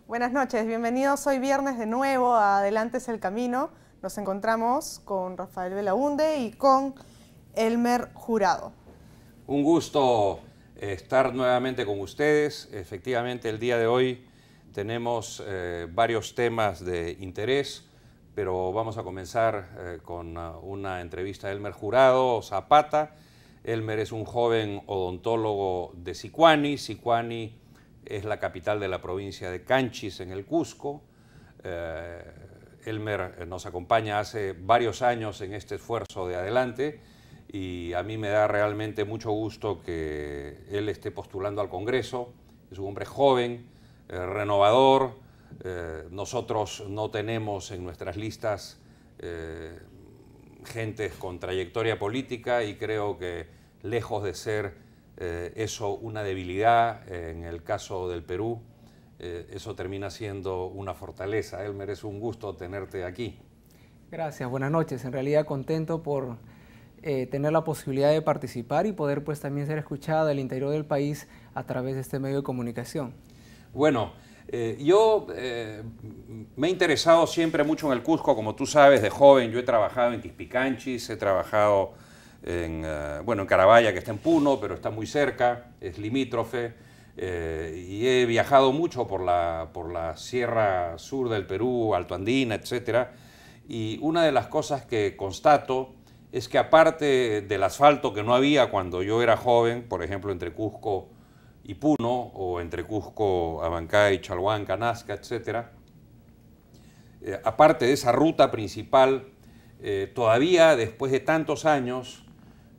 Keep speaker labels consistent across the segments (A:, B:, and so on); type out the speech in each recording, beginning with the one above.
A: Buenas noches, bienvenidos hoy viernes de nuevo a Adelante es el Camino. Nos encontramos con Rafael Belaunde y con Elmer Jurado.
B: Un gusto estar nuevamente con ustedes. Efectivamente, el día de hoy tenemos varios temas de interés, pero vamos a comenzar con una entrevista a Elmer Jurado Zapata. Elmer es un joven odontólogo de Sicuani. Sicuani es la capital de la provincia de Canchis, en el Cusco. Elmer nos acompaña hace varios años en este esfuerzo de Adelante y a mí me da realmente mucho gusto que él esté postulando al Congreso. Es un hombre joven, renovador. Nosotros no tenemos en nuestras listas gentes con trayectoria política y creo que lejos de ser eso una debilidad, en el caso del Perú, eso termina siendo una fortaleza. Elmer, es un gusto tenerte aquí.
C: Gracias, buenas noches. En realidad contento por tener la posibilidad de participar y poder pues también ser escuchada del interior del país a través de este medio de comunicación.
B: Bueno, yo me he interesado siempre mucho en el Cusco, como tú sabes, de joven. Yo he trabajado en Quispicanchis, he trabajado en Carabaya, que está en Puno, pero está muy cerca, es limítrofe, y he viajado mucho por la sierra sur del Perú, altoandina, etc. Y una de las cosas que constato es que aparte del asfalto que no había cuando yo era joven, por ejemplo, entre Cusco y Puno, o entre Cusco, Abancay, Chalhuanca, Nazca, etc., aparte de esa ruta principal, todavía después de tantos años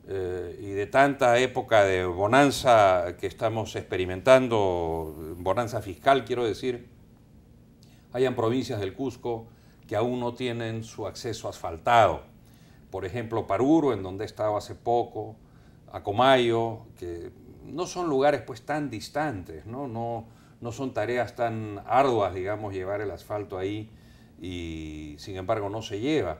B: y de tanta época de bonanza que estamos experimentando, bonanza fiscal quiero decir, hayan provincias del Cusco que aún no tienen su acceso asfaltado. Por ejemplo, Paruro, en donde he estado hace poco, Acomayo, que no son lugares pues tan distantes, no son tareas tan arduas, digamos, llevar el asfalto ahí, y sin embargo no se lleva.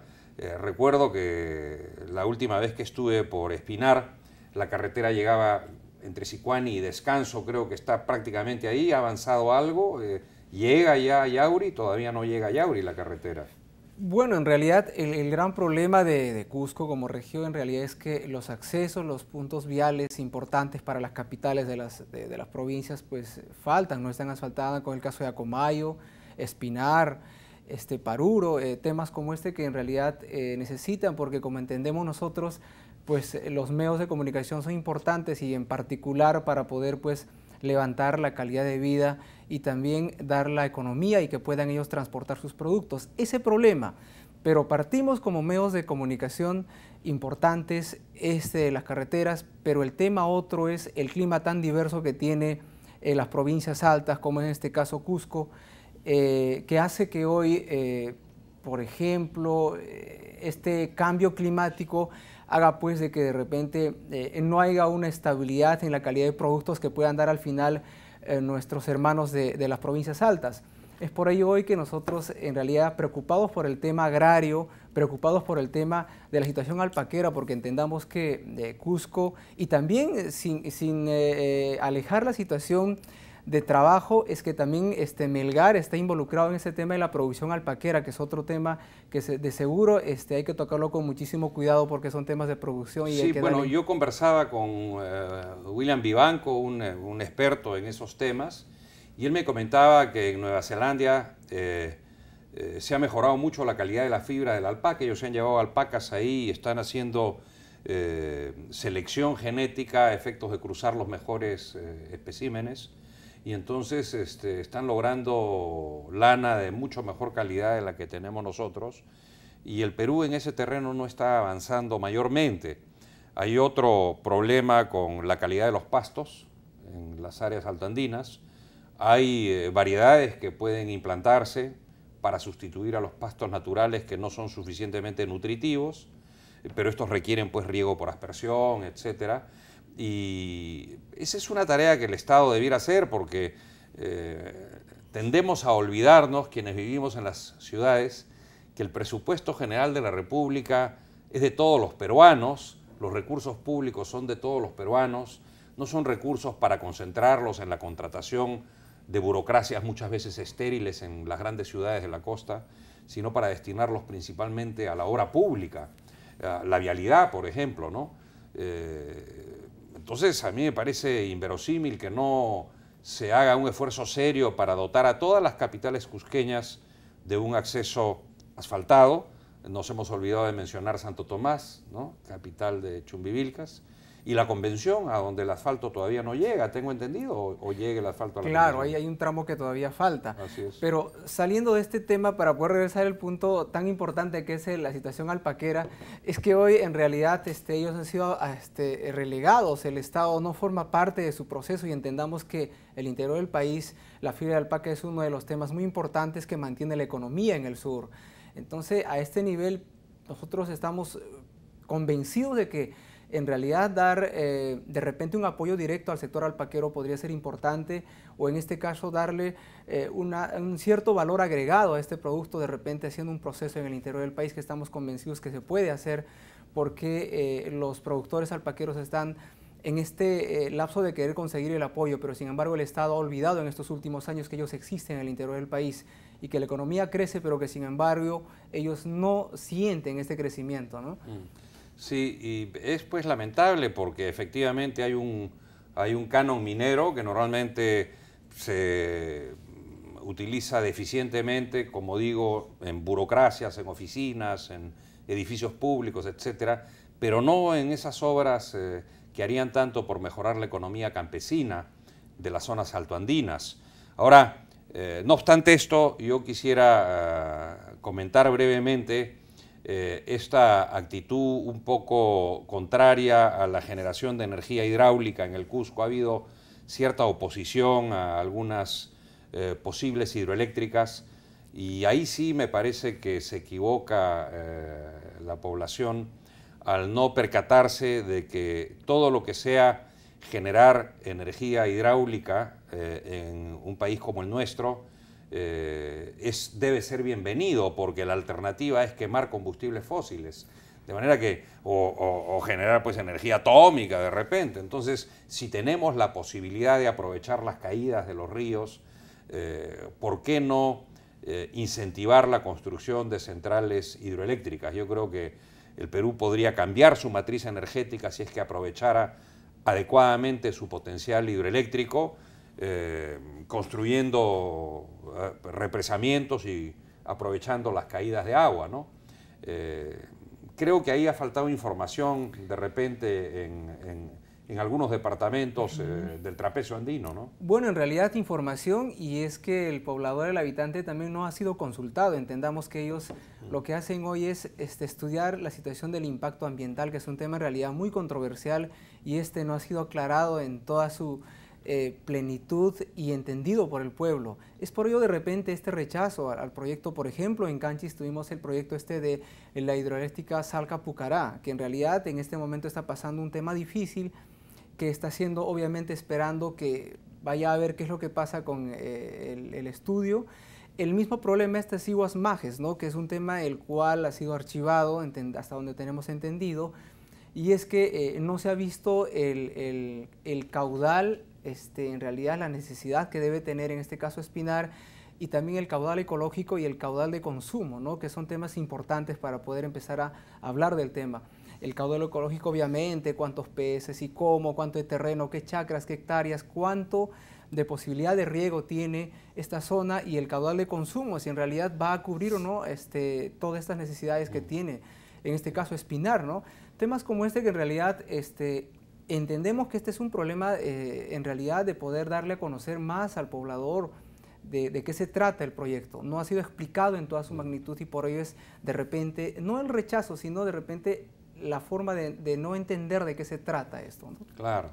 B: Recuerdo que la última vez que estuve por Espinar, la carretera llegaba entre Sicuani y Descanso, creo que está prácticamente ahí, ha avanzado algo, llega ya a Yauri, todavía no llega a Yauri la carretera.
C: Bueno, en realidad el gran problema de Cusco como región en realidad es que los accesos, los puntos viales importantes para las capitales de las provincias pues faltan, no están asfaltadas, con el caso de Acomayo, Espinar, Paruro, temas como este que en realidad necesitan, porque como entendemos nosotros, pues los medios de comunicación son importantes y en particular para poder pues levantar la calidad de vida y también dar la economía y que puedan ellos transportar sus productos. Ese problema, pero partimos como medios de comunicación importantes de las carreteras, pero el tema otro es el clima tan diverso que tiene las provincias altas, como en este caso Cusco, que hace que hoy, por ejemplo, este cambio climático haga pues de que de repente no haya una estabilidad en la calidad de productos que puedan dar al final nuestros hermanos de las provincias altas. Es por ello hoy que nosotros en realidad preocupados por el tema agrario, preocupados por el tema de la situación alpaquera, porque entendamos que Cusco, y también sin alejar la situación de trabajo, es que también Melgar está involucrado en ese tema de la producción alpaquera, que es otro tema que de seguro hay que tocarlo con muchísimo cuidado porque son temas de producción. Y
B: sí, bueno, yo conversaba con William Vivanco, un experto en esos temas, y él me comentaba que en Nueva Zelanda se ha mejorado mucho la calidad de la fibra del alpaca. Ellos se han llevado alpacas ahí y están haciendo selección genética a efectos de cruzar los mejores especímenes. Y entonces están logrando lana de mucho mejor calidad de la que tenemos nosotros, y el Perú en ese terreno no está avanzando mayormente. Hay otro problema con la calidad de los pastos en las áreas altoandinas. Hay variedades que pueden implantarse para sustituir a los pastos naturales que no son suficientemente nutritivos, pero estos requieren pues riego por aspersión, etcétera. Y esa es una tarea que el Estado debiera hacer, porque tendemos a olvidarnos, quienes vivimos en las ciudades, que el presupuesto general de la República es de todos los peruanos, los recursos públicos son de todos los peruanos, no son recursos para concentrarlos en la contratación de burocracias muchas veces estériles en las grandes ciudades de la costa, sino para destinarlos principalmente a la obra pública, a la vialidad, por ejemplo, ¿no? Entonces, a mí me parece inverosímil que no se haga un esfuerzo serio para dotar a todas las capitales cusqueñas de un acceso asfaltado. Nos hemos olvidado de mencionar Santo Tomás, ¿no? Capital de Chumbivilcas, y la Convención, a donde el asfalto todavía no llega, tengo entendido, o llega el asfalto a la
C: Claro,
B: Convención.
C: ahí hay un tramo que todavía falta.
B: Así es.
C: Pero saliendo de este tema, para poder regresar al punto tan importante que es la situación alpaquera, es que hoy en realidad ellos han sido relegados, el Estado no forma parte de su proceso, y entendamos que el interior del país, la fibra de alpaca es uno de los temas muy importantes que mantiene la economía en el sur. Entonces, a este nivel, nosotros estamos convencidos de que en realidad dar de repente un apoyo directo al sector alpaquero podría ser importante, o en este caso darle un cierto valor agregado a este producto, de repente haciendo un proceso en el interior del país que estamos convencidos que se puede hacer, porque los productores alpaqueros están en este lapso de querer conseguir el apoyo, pero sin embargo el Estado ha olvidado en estos últimos años que ellos existen en el interior del país y que la economía crece, pero que sin embargo ellos no sienten este crecimiento, ¿no?
B: Sí, y es pues lamentable porque efectivamente hay un canon minero que normalmente se utiliza deficientemente, como digo, en burocracias, en oficinas, en edificios públicos, etcétera, pero no en esas obras que harían tanto por mejorar la economía campesina de las zonas altoandinas. Ahora, no obstante esto, yo quisiera comentar brevemente esta actitud un poco contraria a la generación de energía hidráulica en el Cusco. Ha habido cierta oposición a algunas posibles hidroeléctricas, y ahí sí me parece que se equivoca la población al no percatarse de que todo lo que sea generar energía hidráulica en un país como el nuestro debe ser bienvenido, porque la alternativa es quemar combustibles fósiles, de manera que, o generar pues energía atómica de repente. Entonces, si tenemos la posibilidad de aprovechar las caídas de los ríos, ¿por qué no incentivar la construcción de centrales hidroeléctricas? Yo creo que el Perú podría cambiar su matriz energética si es que aprovechara adecuadamente su potencial hidroeléctrico, construyendo represamientos y aprovechando las caídas de agua, ¿no? Creo que ahí ha faltado información de repente en algunos departamentos del trapecio andino, ¿no?
C: Bueno, en realidad información, y es que el poblador, el habitante también no ha sido consultado. Entendamos que ellos lo que hacen hoy es estudiar la situación del impacto ambiental, que es un tema en realidad muy controversial, y no ha sido aclarado en toda su plenitud y entendido por el pueblo. Es por ello de repente este rechazo al proyecto. Por ejemplo, en Canchis tuvimos el proyecto de la hidroeléctrica Salca-Pucará, que en realidad en este momento está pasando un tema difícil, que está haciendo, obviamente esperando que vaya a ver qué es lo que pasa con el estudio. El mismo problema está Siguas Majes, ¿no? Que es un tema el cual ha sido archivado hasta donde tenemos entendido, y es que no se ha visto el caudal, en realidad la necesidad que debe tener en este caso Espinar, y también el caudal ecológico y el caudal de consumo, ¿no? Que son temas importantes para poder empezar a hablar del tema. El caudal ecológico, obviamente, cuántos peces y cómo, cuánto de terreno, qué chacras, qué hectáreas, cuánto de posibilidad de riego tiene esta zona, y el caudal de consumo, si en realidad va a cubrir o no todas estas necesidades que tiene, en este caso Espinar, ¿no? Temas como que en realidad entendemos que este es un problema en realidad de poder darle a conocer más al poblador de qué se trata el proyecto. No ha sido explicado en toda su magnitud, y por ello es de repente, no el rechazo, sino de repente la forma de no entender de qué se trata esto, ¿no?
B: Claro,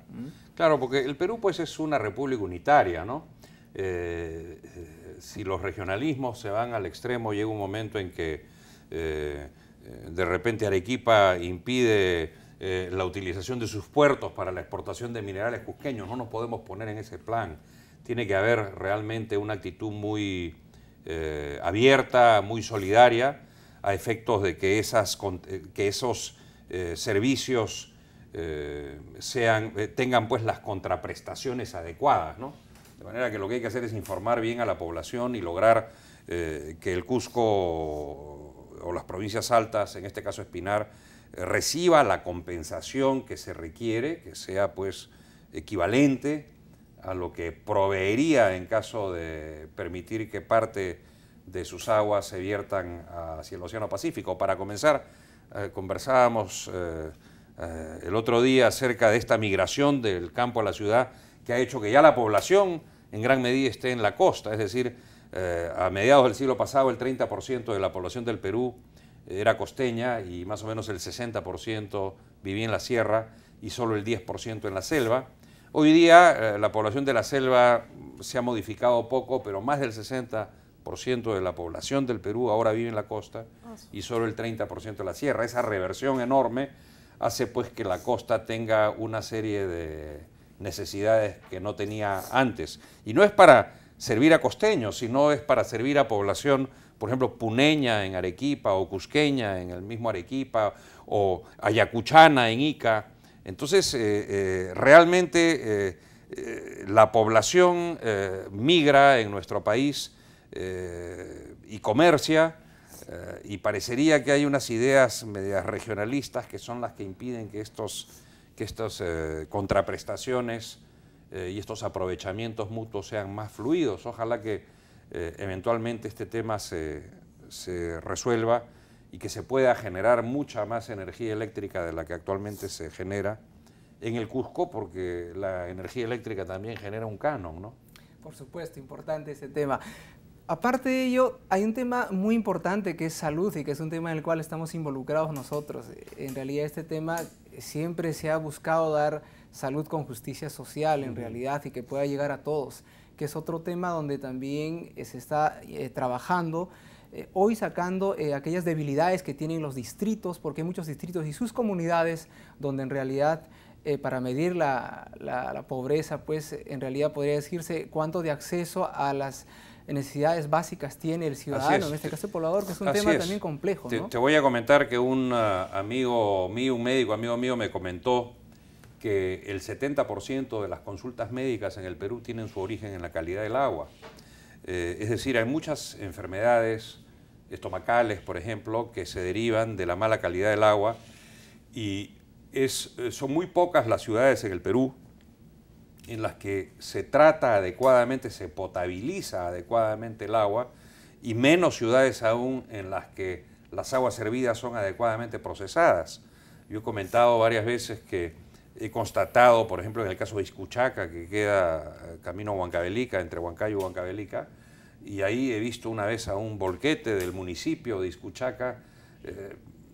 B: claro, porque el Perú pues es una república unitaria, ¿no? Si los regionalismos se van al extremo, llega un momento en que de repente Arequipa impide la utilización de sus puertos para la exportación de minerales cusqueños. No nos podemos poner en ese plan. Tiene que haber realmente una actitud muy abierta, muy solidaria, a efectos de que esos servicios tengan pues las contraprestaciones adecuadas, ¿no? De manera que lo que hay que hacer es informar bien a la población y lograr que el Cusco o las provincias altas, en este caso Espinar, reciba la compensación que se requiere, que sea pues equivalente a lo que proveería en caso de permitir que parte de sus aguas se viertan hacia el Océano Pacífico. Para comenzar, conversábamos el otro día acerca de esta migración del campo a la ciudad que ha hecho que ya la población en gran medida esté en la costa, es decir, a mediados del siglo pasado el 30% de la población del Perú era costeña y más o menos el 60% vivía en la sierra y solo el 10% en la selva. Hoy día la población de la selva se ha modificado poco, pero más del 60% de la población del Perú ahora vive en la costa y solo el 30% en la sierra. Esa reversión enorme hace pues que la costa tenga una serie de necesidades que no tenía antes. Y no es para servir a costeños, sino es para servir a población, por ejemplo, puneña en Arequipa o cusqueña en el mismo Arequipa o ayacuchana en Ica. Entonces, realmente la población migra en nuestro país y comercia, y parecería que hay unas ideas medias regionalistas que son las que impiden que estas contraprestaciones y estos aprovechamientos mutuos sean más fluidos. Ojalá que eventualmente este tema se resuelva y que se pueda generar mucha más energía eléctrica de la que actualmente se genera en el Cusco, porque la energía eléctrica también genera un canon, ¿no?
C: Por supuesto, importante ese tema. Aparte de ello, hay un tema muy importante que es salud y que es un tema en el cual estamos involucrados nosotros. En realidad este tema siempre se ha buscado dar salud con justicia social en realidad y que pueda llegar a todos, que es otro tema donde también se está trabajando, hoy sacando aquellas debilidades que tienen los distritos, porque hay muchos distritos y sus comunidades donde en realidad para medir la pobreza, pues en realidad podría decirse cuánto de acceso a las necesidades básicas tiene el ciudadano, en este caso el poblador, que es un tema también complejo, ¿no?
B: Te voy a comentar que un amigo mío, un médico amigo mío me comentó que el 70% de las consultas médicas en el Perú tienen su origen en la calidad del agua. Es decir, hay muchas enfermedades estomacales, por ejemplo, que se derivan de la mala calidad del agua y son muy pocas las ciudades en el Perú en las que se trata adecuadamente, se potabiliza adecuadamente el agua, y menos ciudades aún en las que las aguas servidas son adecuadamente procesadas. Yo he comentado varias veces que he constatado, por ejemplo, en el caso de Iscuchaca, que queda camino a Huancavelica, entre Huancayo y Huancavelica, y ahí he visto una vez a un volquete del municipio de Iscuchaca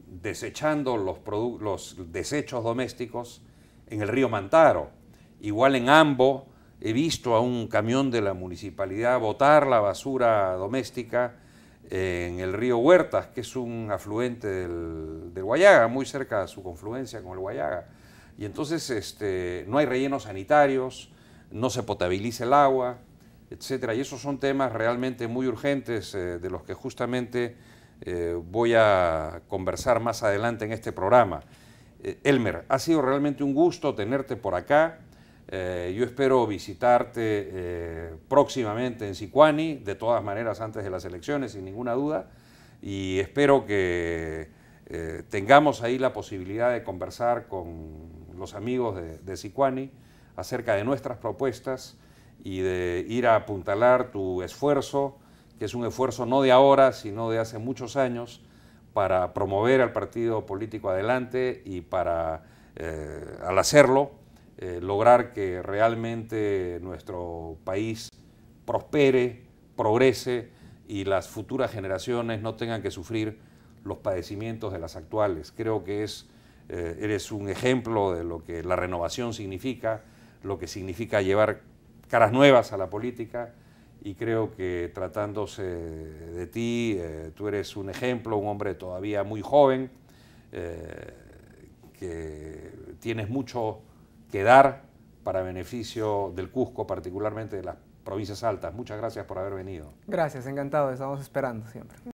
B: desechando los desechos domésticos en el río Mantaro. Igual en Ambo he visto a un camión de la municipalidad botar la basura doméstica en el río Huertas, que es un afluente del Huallaga, muy cerca de su confluencia con el Huallaga. Y entonces no hay rellenos sanitarios, no se potabiliza el agua, etcétera. Y esos son temas realmente muy urgentes de los que justamente voy a conversar más adelante en este programa. Elmer, ha sido realmente un gusto tenerte por acá. Yo espero visitarte próximamente en Sicuani, de todas maneras antes de las elecciones, sin ninguna duda, y espero que tengamos ahí la posibilidad de conversar con los amigos de Sicuani acerca de nuestras propuestas y de ir a apuntalar tu esfuerzo, que es un esfuerzo no de ahora, sino de hace muchos años, para promover al partido político adelante y para, al hacerlo, lograr que realmente nuestro país prospere, progrese y las futuras generaciones no tengan que sufrir los padecimientos de las actuales. Creo que eres un ejemplo de lo que la renovación significa, lo que significa llevar caras nuevas a la política, y creo que tratándose de ti, tú eres un ejemplo, un hombre todavía muy joven, que tienes mucho que dar para beneficio del Cusco, particularmente de las provincias altas. Muchas gracias por haber venido.
C: Gracias, encantado, estamos esperando siempre.